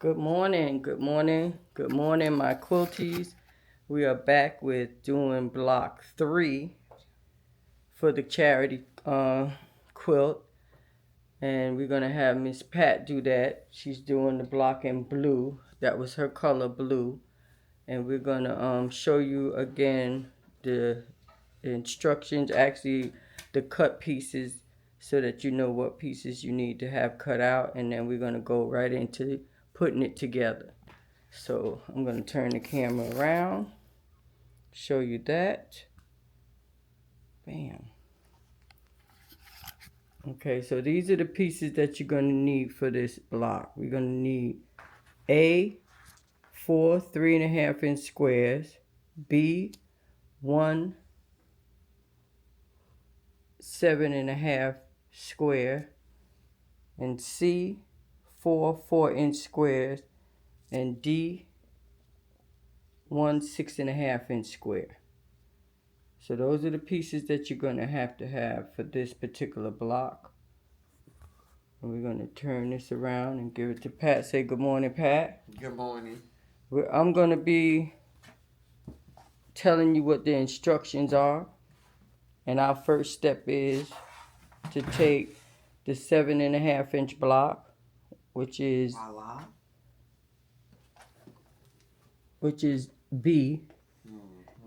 Good morning, good morning, good morning, my quilties. We are back with doing block 3 for the charity quilt. And we're going to have Miss Pat do that. She's doing the block in blue. That was her color, blue. And we're going to show you again the instructions, actually the cut pieces, so that you know what pieces you need to have cut out. And then we're going to go right into putting it together. So I'm going to turn the camera around, show you that. Bam. Okay, so these are the pieces that you're going to need for this block. We're going to need A, 4 3.5-inch squares, B, 1 7.5 square, and C, 4 4-inch squares, and D, 1 6.5-inch square. So those are the pieces that you're going to have for this particular block. And we're going to turn this around and give it to Pat. Say good morning, Pat. Good morning. I'm going to be telling you what the instructions are. And our first step is to take the 7.5-inch block, which is B.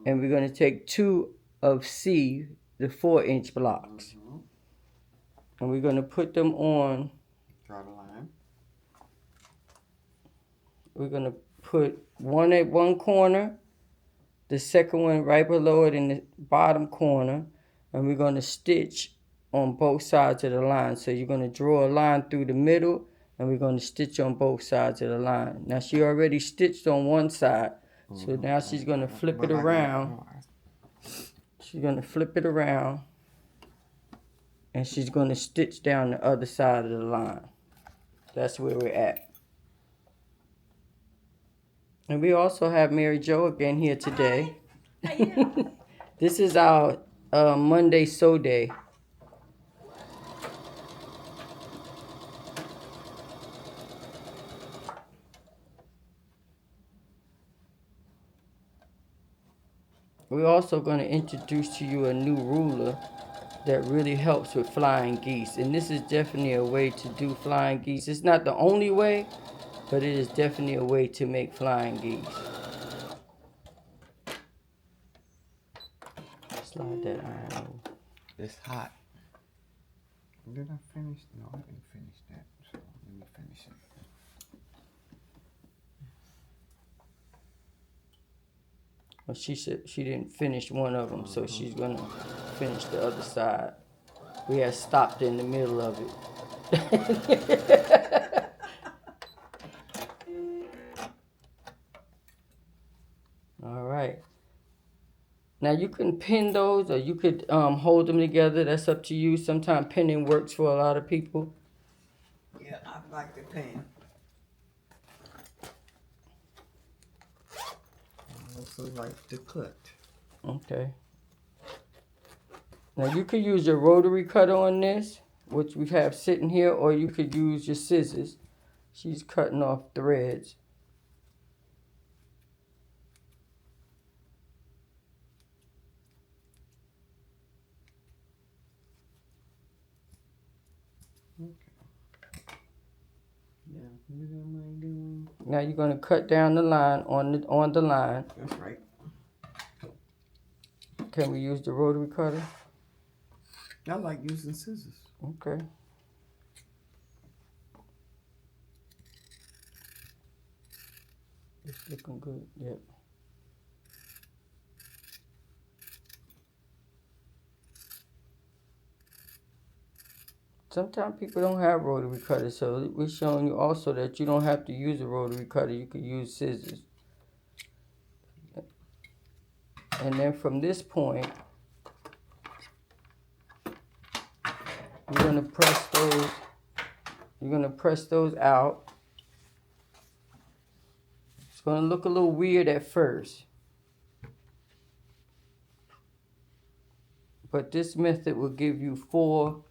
And we're going to take 2 of C, the 4-inch blocks. And we're going to put them on. Draw the line. We're going to put one at one corner, the second one right below it in the bottom corner, and we're going to stitch on both sides of the line. So you're going to draw a line through the middle, and we're going to stitch on both sides of the line. Now she already stitched on one side, so now she's going to flip it around. She's going to flip it around, and she's going to stitch down the other side of the line. That's where we're at. And we also have Mary Jo again here today. This is our Monday sew day. We're also going to introduce to you a new ruler that really helps with flying geese. And this is definitely a way to do flying geese. It's not the only way, but it is definitely a way to make flying geese. Slide that iron over. It's hot. Did I finish? No, I didn't finish that. So let me finish it. Well, she said she didn't finish one of them, so she's going to finish the other side. We had stopped in the middle of it. All right. Now you can pin those, or you could hold them together. That's up to you. Sometimes pinning works for a lot of people. Yeah, I like the pen. I also like the cut. Okay. Now you could use your rotary cutter on this, which we have sitting here, or you could use your scissors. She's cutting off threads. Yeah, what am I doing? Now you're going to cut down the line on the line. That's right. Can we use the rotary cutter? I like using scissors. Okay. It's looking good. Yep. Sometimes people don't have rotary cutters, so we're showing you also that you don't have to use a rotary cutter. You could use scissors. And then from this point, you're gonna press those. You're gonna press those out. It's gonna look a little weird at first, but this method will give you 4.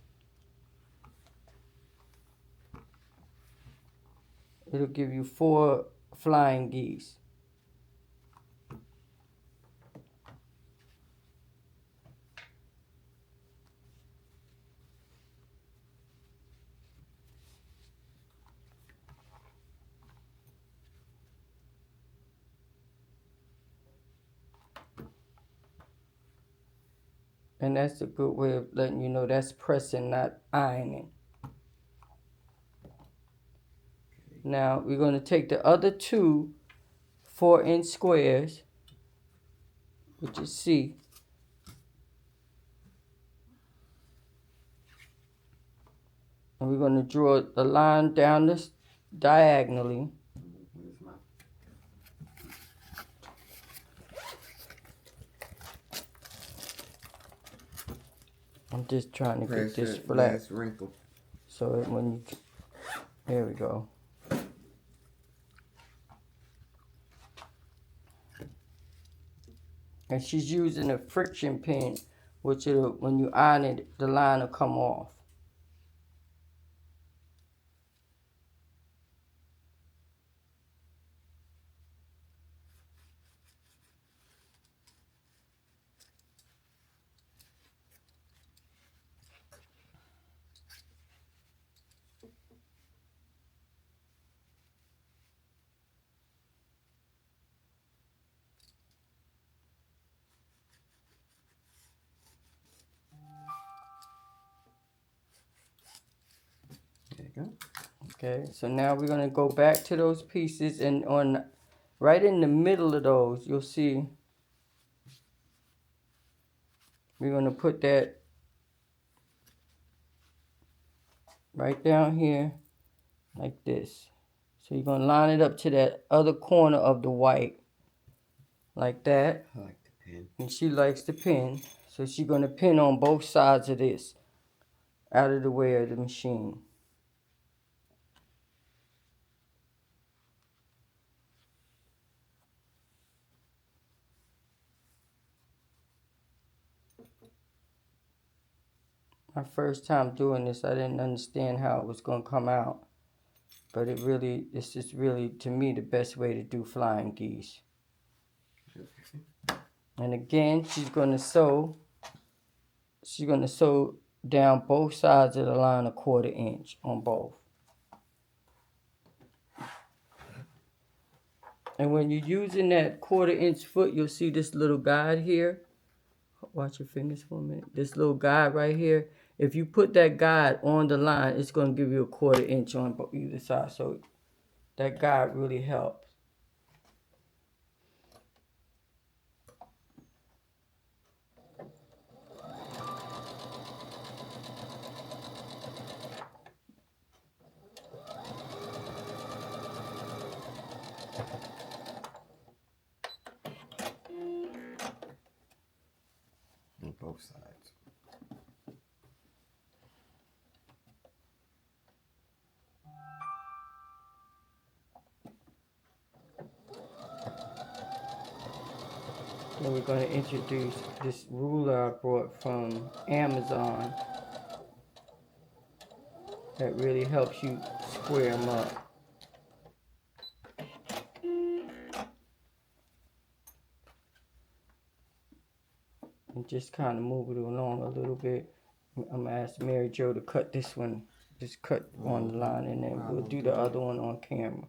it'll give you 4 flying geese. And that's a good way of letting you know that's pressing, not ironing. Now we're going to take the other 2 4-inch squares, which is C, and we're going to draw a line down this diagonally. I'm just trying to get this flat. Wrinkle. So that when you, there we go. And she's using a friction pin, which it'll, when you iron it, the line will come off. There you go. Okay, so now we're gonna go back to those pieces, and on right in the middle of those, you'll see we're gonna put that right down here like this. So you're gonna line it up to that other corner of the white like that. I like the pin. And she likes the pin, so she's gonna pin on both sides of this, out of the way of the machine. My first time doing this, I didn't understand how it was gonna come out, but it's just really, to me, the best way to do flying geese. Okay. And again, she's gonna sew down both sides of the line 1/4 inch on both. And when you're using that 1/4 inch foot, you'll see this little guide here. Watch your fingers for a minute. This little guide right here. If you put that guide on the line, it's gonna give you 1/4 inch on either side. So that guide really helps. On both sides. And we're going to introduce this ruler I brought from Amazon that really helps you square them up. And just kind of move it along a little bit. I'm going to ask Mary Jo to cut this one. Just cut on the line, and then we'll do the other one on camera.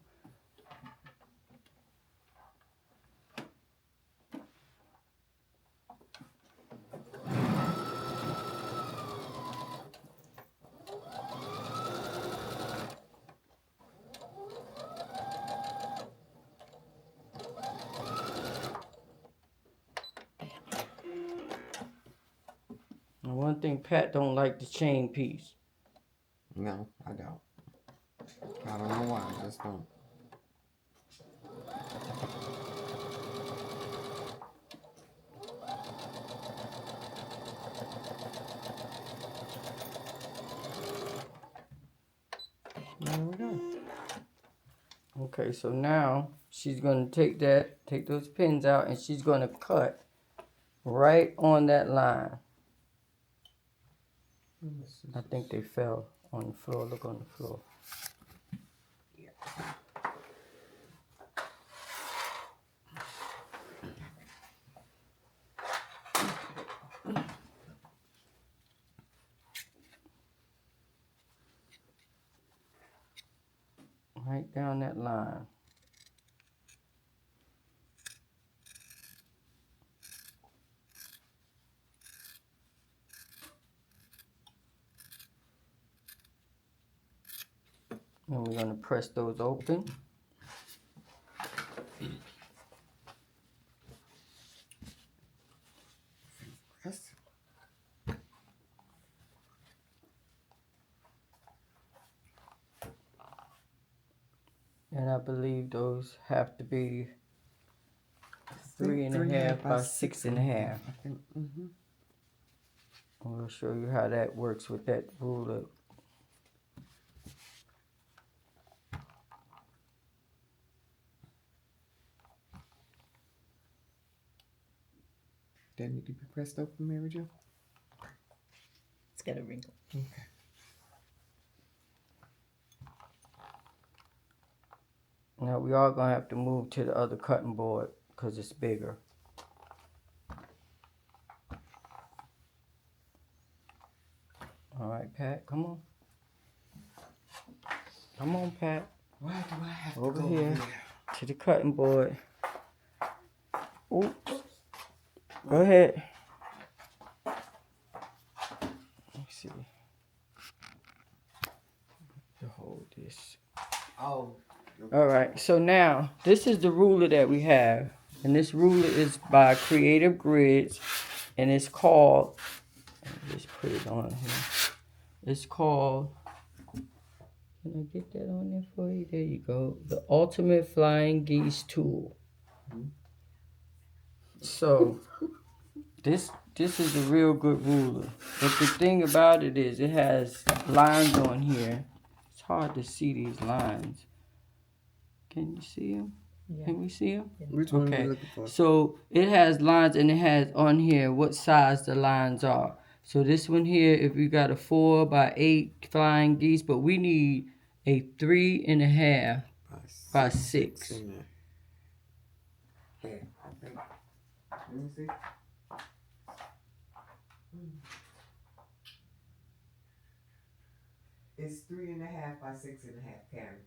And one thing, Pat don't like the chain piece. No, I don't. I don't know why. I just don't. There we go. Okay, so now she's going to take those pins out, and she's going to cut right on that line. I think they fell on the floor. Look on the floor. Right down that line. And we're going to press those open. Press. And I believe those have to be 3.5 by 6.5. Mm-hmm. We'll show you how that works with that ruler. That need to be pressed open, Mary Jo? It's got a wrinkle. Okay. Now we are going to have to move to the other cutting board because it's bigger. All right, Pat, come on. Come on, Pat. Why do I have Over to go here. over there? To the cutting board. Oops. Go ahead. Let's see. To hold this. Oh. All right. So now this is the ruler that we have, and this ruler is by Creative Grids, and it's called. Let's put it on here. It's called. Can I get that on there for you? There you go. The Ultimate Flying Geese Tool. So this is a real good ruler. But the thing about it is it has lines on here. It's hard to see these lines. Can you see them? Yeah. Can we see them? Which one are Okay. you looking for? So it has lines and it has on here what size the lines are. So this one here, if you got a 4 by 8 flying geese, but we need a 3.5 by 6. in there. Here, let me see. It's 3.5 by 6.5, Karen.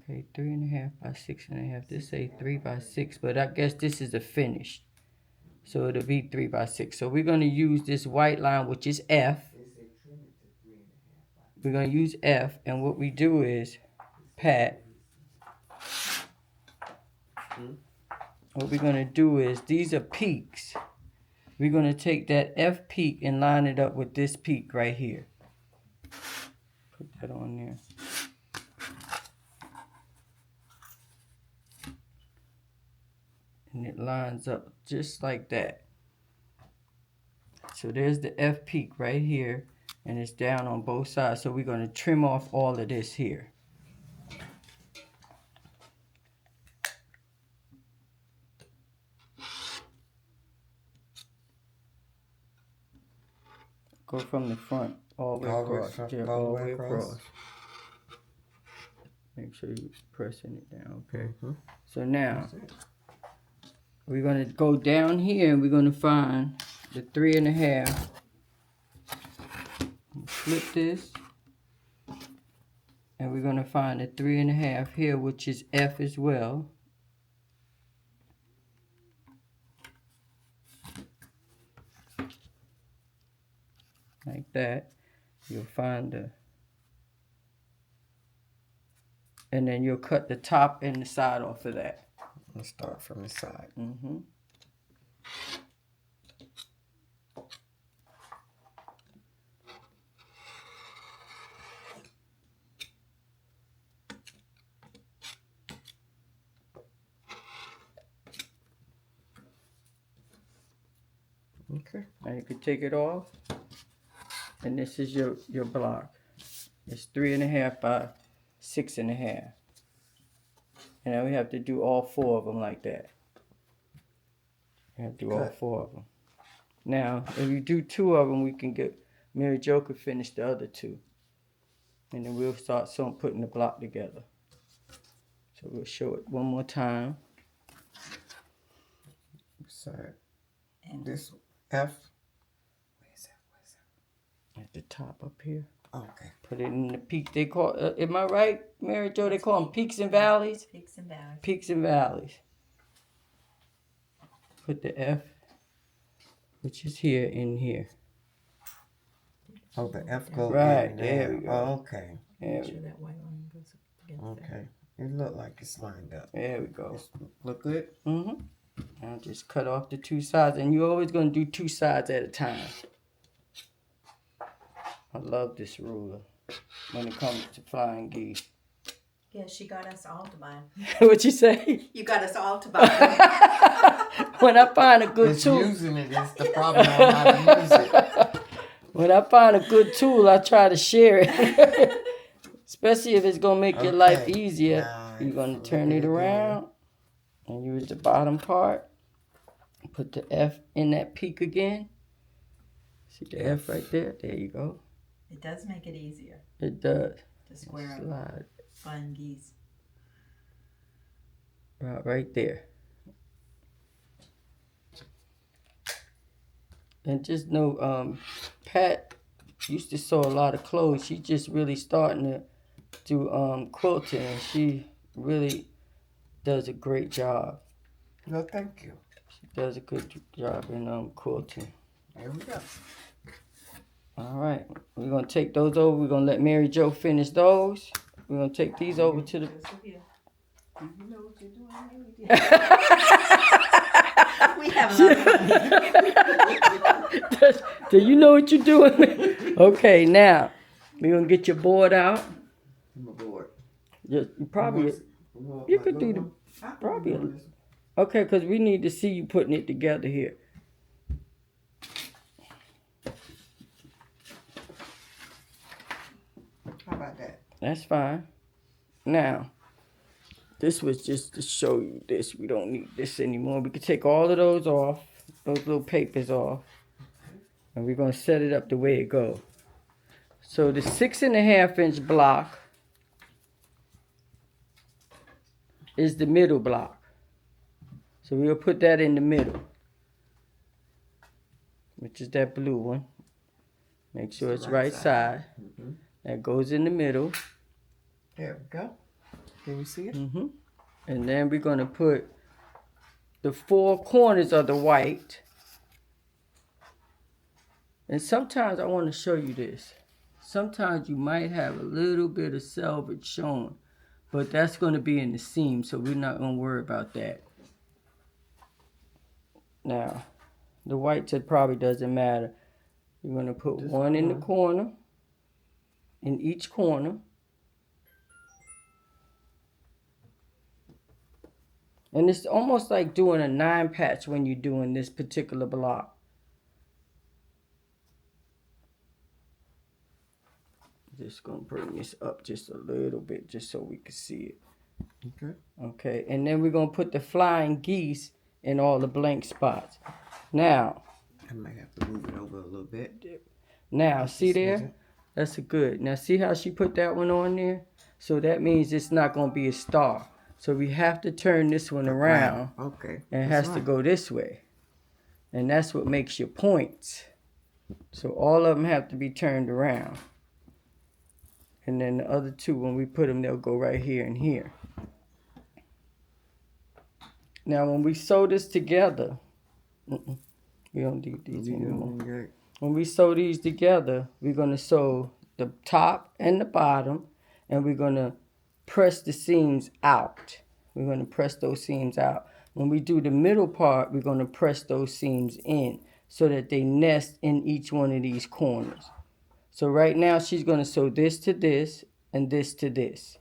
Okay, 3.5 by 6.5. This say 3 by 6, but I guess this is the finished. So it'll be 3 by 6. So we're gonna use this white line, which is F. They say trim it to 3.5 by. We're gonna use F, and what we do is, Pat. What we're gonna do is these are peaks. We're gonna take that F peak and line it up with this peak right here. Put that on there. And it lines up just like that. So there's the F peak right here, and it's down on both sides. So we're gonna trim off all of this here. Go from the front all the way across. Yeah, all the way across. Make sure you're pressing it down, okay? So now, we're going to go down here and we're going to find the 3.5. Flip this. And we're going to find the 3.5 here, which is F as well. Like that. You'll find the... And then you'll cut the top and the side off of that. Let's start from the side. Okay. Now you can take it off. And this is your block. It's 3.5 by 6.5. And then we have to do all 4 of them like that. You have to do all 4 of them. Now, if you do 2 of them, we can get Mary Jo could finish the other 2. And then we'll start putting the block together. So we'll show it one more time. Side. This F. At the top up here. Okay. Put it in the peak. They call, am I right, Mary Jo? They call them peaks and valleys? Peaks and valleys. Peaks and valleys. Put the F, which is here, in here. Oh, the F goes Right, in there we go. Oh, okay. There Make we, sure that white line goes against Okay. It look like it's lined up. there we go. It's, look good? Mm-hmm. Now just cut off the two sides. And you're always going to do two sides at a time. I love this ruler when it comes to flying geese. Yeah, she got us all to buy. What you say? You got us all to buy. When I find a good It's tool. using it is the problem on how to use it. When I find a good tool, I try to share it. Especially if it's going to make your life Okay. easier. Nice. You're going to Look turn at it it around and use the bottom part. Put the F in that peak again. See the F right there? There you go. It does make it easier It does. to square up Slide fun geese. right there. And just know, Pat used to sew a lot of clothes. She's just really starting to do quilting, and she really does a great job. No, thank you. She does a good job in quilting. There we go. All right, we're gonna take those over. We're gonna let Mary Jo finish those. We're gonna take these over to the. You know what you're doing, Mary? We have enough. Do you know what you're doing? Okay, now we're gonna get your board out. I'm aboard. You probably you could do the probably okay, because we need to see you putting it together here. How about that? That's fine. Now, this was just to show you this. We don't need this anymore. We can take all of those off, those little papers off, and we're gonna set it up the way it goes. So the 6.5-inch block is the middle block. So we'll put that in the middle, which is that blue one. Make sure it's right side. Mm-hmm. That goes in the middle. There we go. Can we see it? Mm-hmm. And then we're going to put the 4 corners of the white. And sometimes I want to show you this. Sometimes you might have a little bit of selvage showing, but that's going to be in the seam, so we're not going to worry about that. Now, the white, it probably doesn't matter. You're going to put one in the corner, in each corner. And it's almost like doing a 9-patch when you're doing this particular block. Just gonna bring this up just a little bit just so we can see it. Okay. Okay, and then we're gonna put the flying geese in all the blank spots. Now, I might have to move it over a little bit. now see there? That's a good. Now see how she put that one on there? So that means it's not gonna be a star. So we have to turn this one around. Okay. And it has to go this way. And that's what makes your points. So all of them have to be turned around. And then the other two, when we put them, they'll go right here and here. Now, when we sew this together, we don't need these anymore. Okay. When we sew these together, we're going to sew the top and the bottom, and we're going to press the seams out. We're going to press those seams out. When we do the middle part, we're going to press those seams in so that they nest in each one of these corners. So right now, she's going to sew this to this and this to this.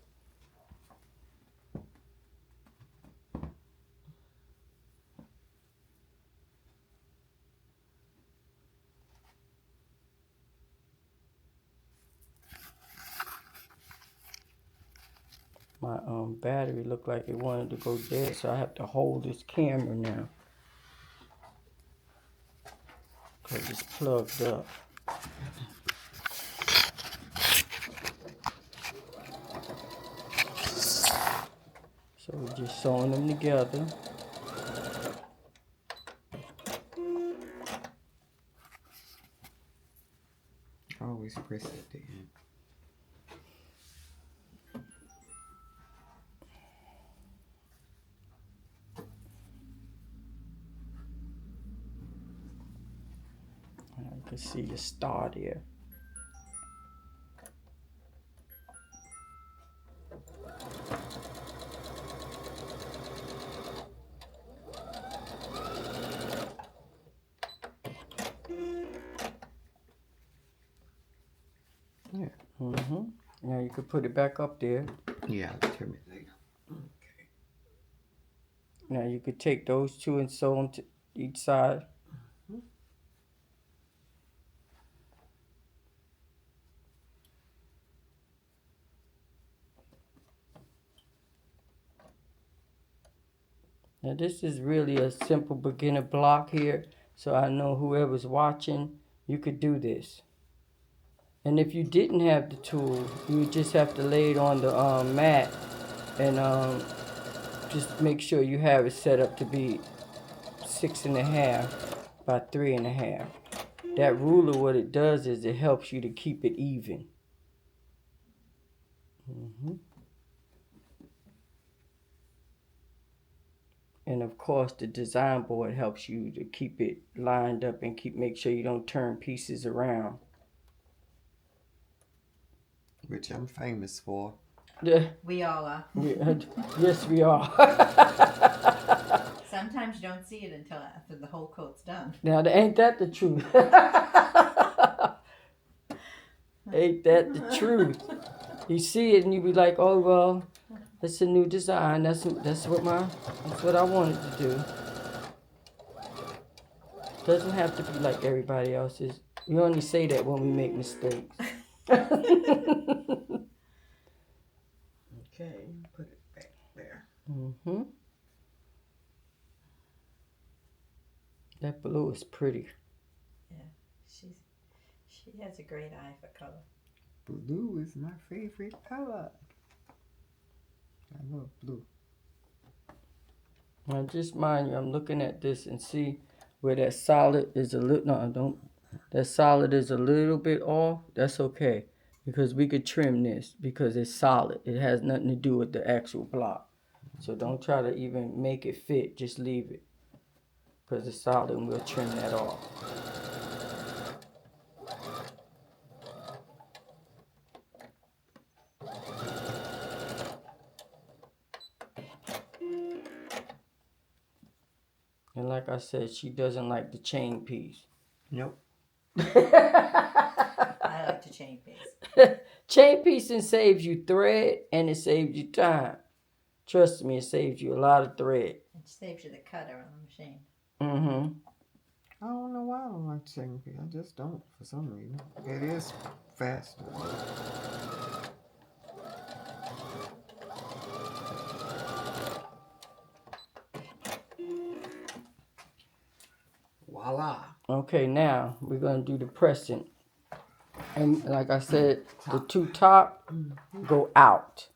My battery looked like it wanted to go dead, so I have to hold this camera now because it's plugged up. So we're just sewing them together. Oh, we always press at the end. You can see the star there. Yeah. Now you can put it back up there. Yeah, I'll trim it later. Okay. Now you could take those two and sew them to each side. Now this is really a simple beginner block here, so I know whoever's watching, you could do this. And if you didn't have the tool, you would just have to lay it on the mat and just make sure you have it set up to be 6.5 by 3.5. That ruler, what it does is it helps you to keep it even. And of course, the design board helps you to keep it lined up and make sure you don't turn pieces around. Which I'm famous for. We all are. Yes, we are. Sometimes you don't see it until after the whole coat's done. Now, ain't that the truth? Ain't that the truth? You see it and you be like, oh well, it's a new design. That's what I wanted to do. Doesn't have to be like everybody else's. We only say that when we make mistakes. Okay, put it back there. That blue is pretty. Yeah, she has a great eye for color. Blue is my favorite color. I love blue. Now just mind you, I'm looking at this and see where that solid is a little, no, don't, that solid is a little bit off. That's okay, because we could trim this because it's solid. It has nothing to do with the actual block. So don't try to even make it fit, just leave it. Because it's solid and we'll trim that off. And like I said, she doesn't like the chain piece. Nope. I like to chain piece. Chain piecing saves you thread and it saves you time. Trust me, it saves you a lot of thread. It saves you the cutter on the machine. I don't know why I don't like chain piece. I just don't for some reason. It is faster. Voila. Okay, now we're going to do the pressing. And like I said, the two top go out.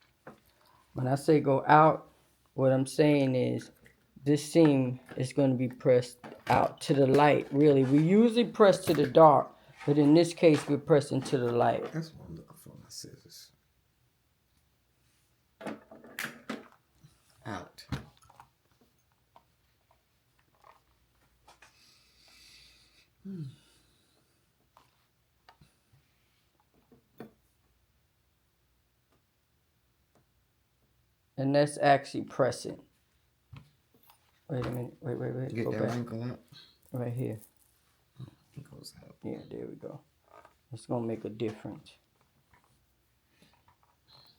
When I say go out, what I'm saying is this seam is going to be pressed out to the light, really. We usually press to the dark, but in this case, we're pressing to the light. That's what I'm looking for, my scissors. Out. And that's actually pressing. Wait a minute. Wait. Get Go that back. wrinkle out. Right here. It goes out. Yeah, there we go. It's going to make a difference.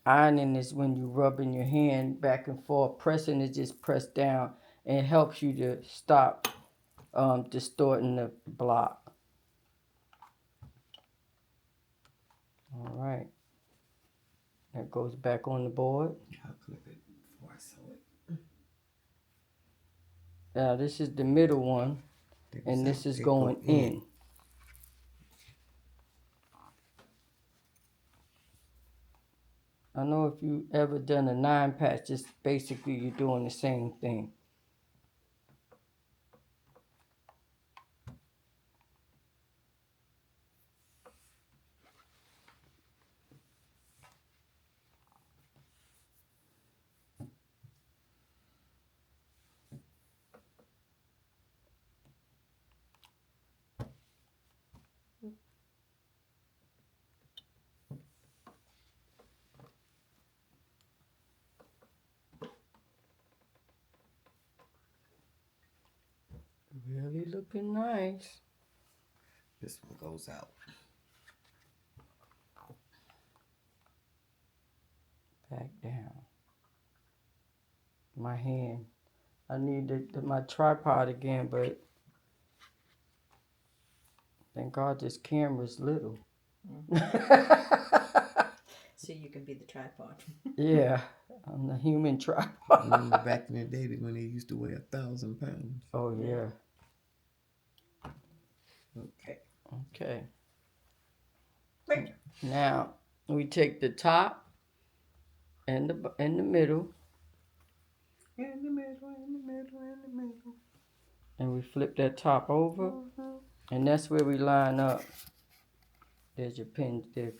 Ironing is when you rubbing your hand back and forth. Pressing is just press down, and it helps you to stop distorting the block. All right. That goes back on the board. I'll clip it before I sew it. Now this is the middle one, and this is going in. I know if you ever done a 9-patch, just basically you're doing the same thing. Really looking nice. This one goes out. Back down. My hand. I need my tripod again, but thank God this camera's little. So you can be the tripod. Yeah, I'm the human tripod. Remember back in the day when they used to weigh 1,000 pounds. Oh yeah. Okay. Okay. Wait. Now we take the top and the middle, In the middle, in the middle, in the middle. and we flip that top over, and that's where we line up. There's your pin there.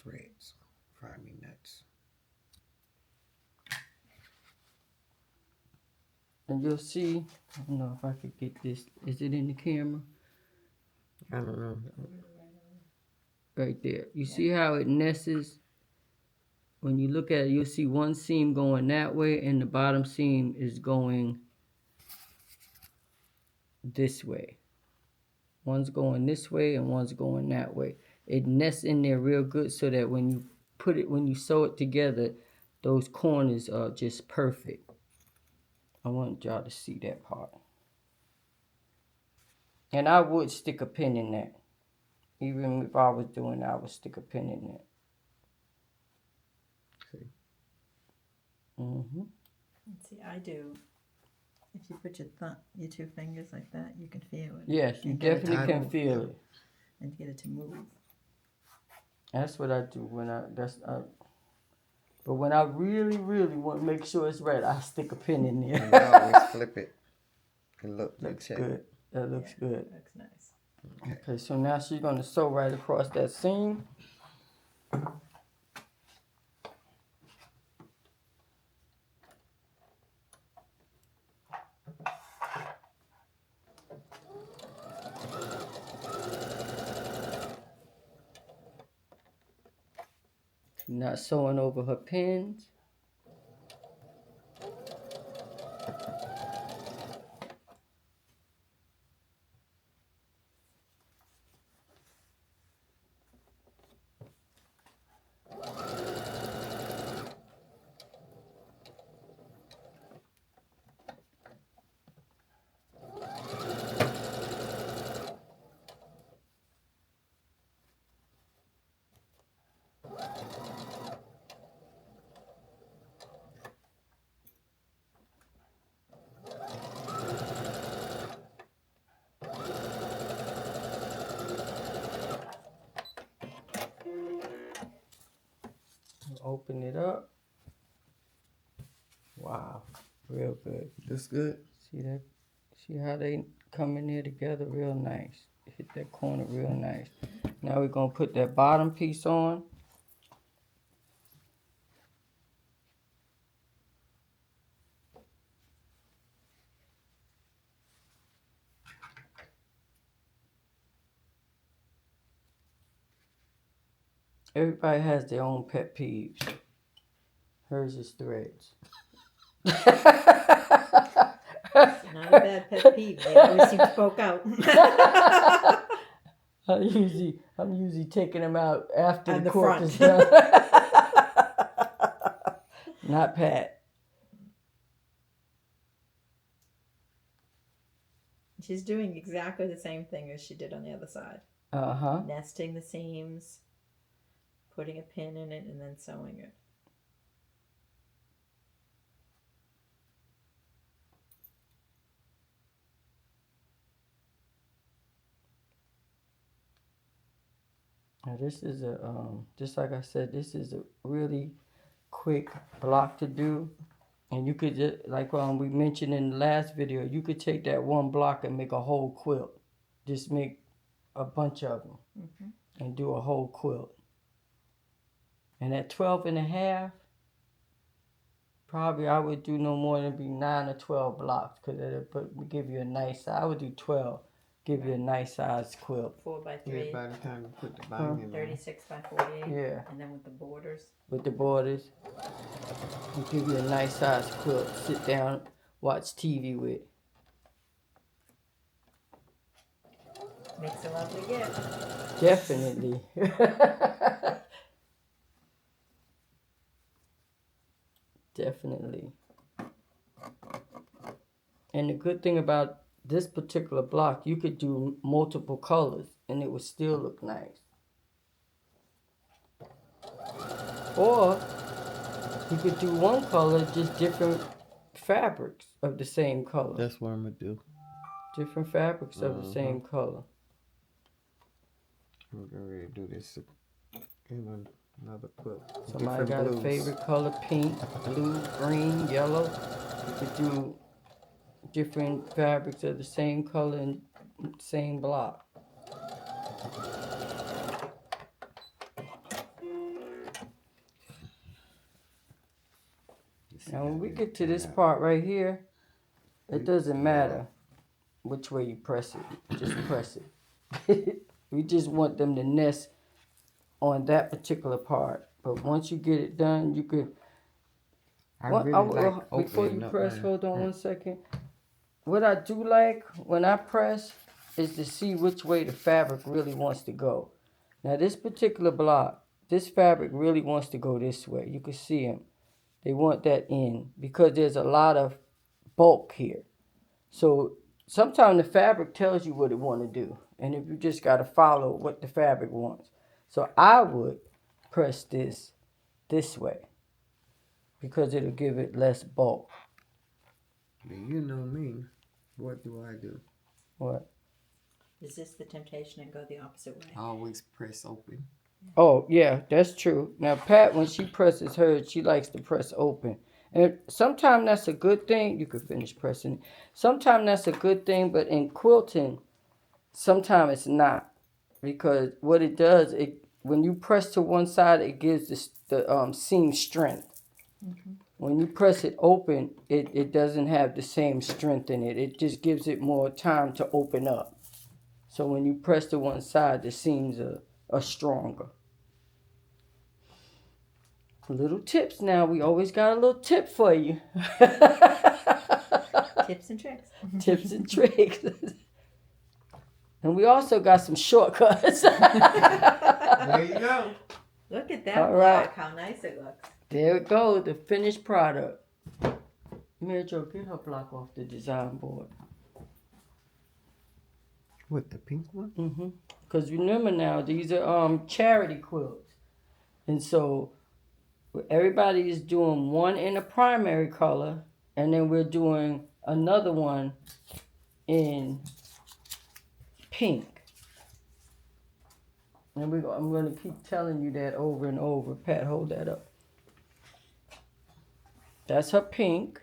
Threads. Drive me nuts. And you'll see. I don't know if I could get this. Is it in the camera? I don't know. Right there. You see how it nests? When you look at it, you'll see one seam going that way, and the bottom seam is going this way. One's going this way, and one's going that way. It nests in there real good so that when you sew it together, those corners are just perfect. I want y'all to see that part. And I would stick a pin in that. Even if I was doing it, I would stick a pin in that. See. Mm-hmm. See, I do. If you put your two fingers like that, you can feel it. Yes, you And get it definitely to- can feel it. And get it to move. That's what I do but when I really, really want to make sure it's right, I stick a pin in there. And I always flip it and look. Looks check. good. That looks good. Looks nice. Okay, so now she's going to sew right across that seam. Not sewing over her pins. Open it up. Wow, real good. Looks good. See that? See how they come in here together real nice. Hit that corner real nice. Now we're going to put that bottom piece on. Everybody has their own pet peeves. Hers is threads. Not a bad pet peeve. They always seem to poke out. I'm usually taking them out after On the the quilt front. is done. Not Pat. She's doing exactly the same thing as she did on the other side. Uh-huh. Nesting the seams, putting a pin in it, and then sewing it. Now this is just like I said, this is a really quick block to do. And you could just, like we mentioned in the last video, you could take that one block and make a whole quilt. Just make a bunch of them and do a whole quilt. And at 12.5, probably I would do no more than be 9 or 12 blocks because it'll give you a nice size. I would do 12, give you a nice size quilt. 4 by Yeah, 3, by the time you put the binding on. 36 by 48. Yeah. And then with the borders. With the borders. It'll give you a nice size quilt. Sit down, watch TV with. Makes a lovely gift. Definitely. Definitely. And the good thing about this particular block, you could do multiple colors and it would still look nice. Or you could do one color, just different fabrics of the same color. That's what I'm gonna do. Different fabrics of the same color. We're gonna ready to do this in another quilt. Somebody got blues. a favorite color, pink, blue, green, yellow. You could do different fabrics of the same color and same block. Now when we get to this part right here, it doesn't matter which way you press it. Just press it. We just want them to nest on that particular part. But once you get it done, you could... before you press, hold on one second. What I do like when I press is to see which way the fabric really wants to go. Now this particular block, this fabric really wants to go this way. You can see them. They want that in because there's a lot of bulk here. So sometimes the fabric tells you what it want to do. And if you just got to follow what the fabric wants. So I would press this way because it'll give it less bulk. You know me. What do I do? What? Resist the temptation and go the opposite way. I always press open. Oh, yeah, that's true. Now, Pat, when she presses hers, she likes to press open. And sometimes that's a good thing. You could finish pressing. Sometimes that's a good thing, but in quilting, sometimes it's not. Because what it does, when you press to one side, it gives the seam strength. Mm-hmm. When you press it open, it doesn't have the same strength in it. It just gives it more time to open up. So when you press to one side, the seams are stronger. Little tips now. We always got a little tip for you. Tips and tricks. Tips and tricks. And we also got some shortcuts. There you go. Look at that All block, right. how nice it looks. There we go, the finished product. Mary Jo, get her block off the design board. What, the pink one? Mm-hmm. Because remember now, these are charity quilts. And so everybody is doing one in a primary color, and then we're doing another one in pink. And I'm going to keep telling you that over and over. Pat, hold that up. That's her pink,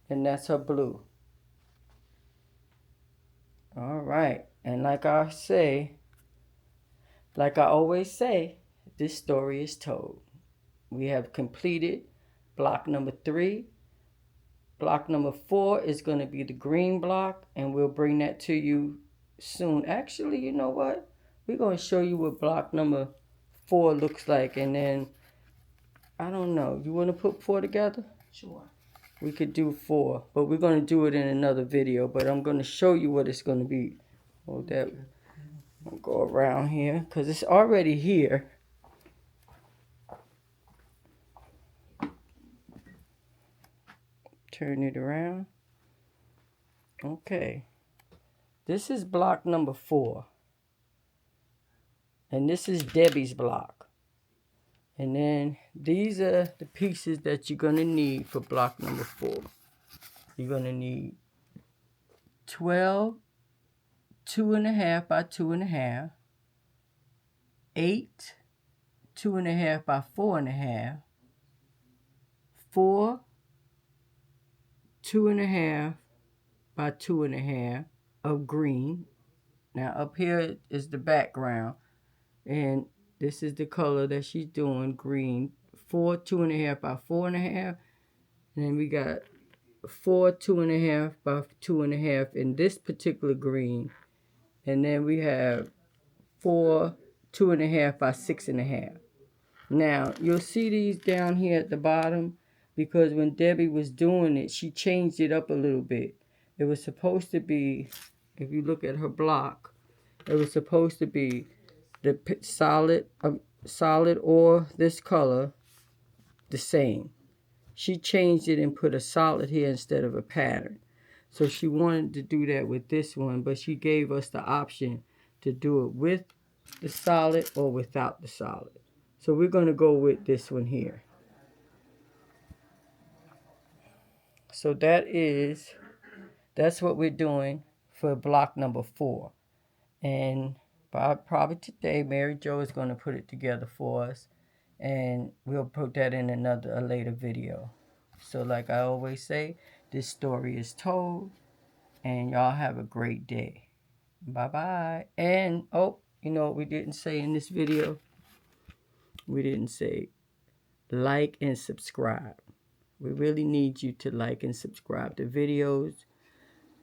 and that's her blue. All right, and like I always say, this story is told. We have completed block number 3. Block number 4 is going to be the green block, and we'll bring that to you soon. Actually, you know what? We're going to show you what block number 4 looks like, and then, I don't know, you want to put 4 together? Sure. We could do 4, but we're going to do it in another video, but I'm going to show you what it's going to be. Hold that. I'll go around here, because it's already here. Turn it around. Okay. This is block number 4. And this is Debbie's block. And then these are the pieces that you're going to need for block number 4. You're going to need 12 2.5 by 2.5, 8 2.5 by 4.5, 4 2.5 by 2.5 of green. Now up here is the background, and this is the color that she's doing, green. 4 2.5 by 4.5, and then we got 4 2.5 by 2.5 in this particular green, and then we have 4 2.5 by 6.5. Now you'll see these down here at the bottom, because when Debbie was doing it, she changed it up a little bit. It was supposed to be if you look at her block, it was supposed to be the solid or this color the same. She changed it and put a solid here instead of a pattern. So she wanted to do that with this one, but she gave us the option to do it with the solid or without the solid. So we're going to go with this one here. So that's what we're doing for block number 4. And probably today, Mary Jo is going to put it together for us. And we'll put that in a later video. So like I always say, this story is told. And y'all have a great day. Bye-bye. And, oh, you know what we didn't say in this video? We didn't say like and subscribe. We really need you to like and subscribe to videos.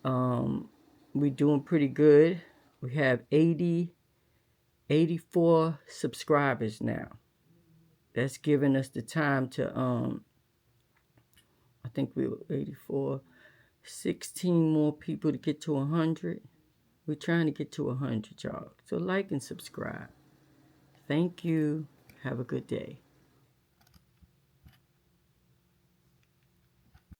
We're doing pretty good. We have 84 subscribers now. That's giving us the time to, I think we were 84, 16 more people to get to 100. We're trying to get to 100, y'all. So like and subscribe. Thank you. Have a good day.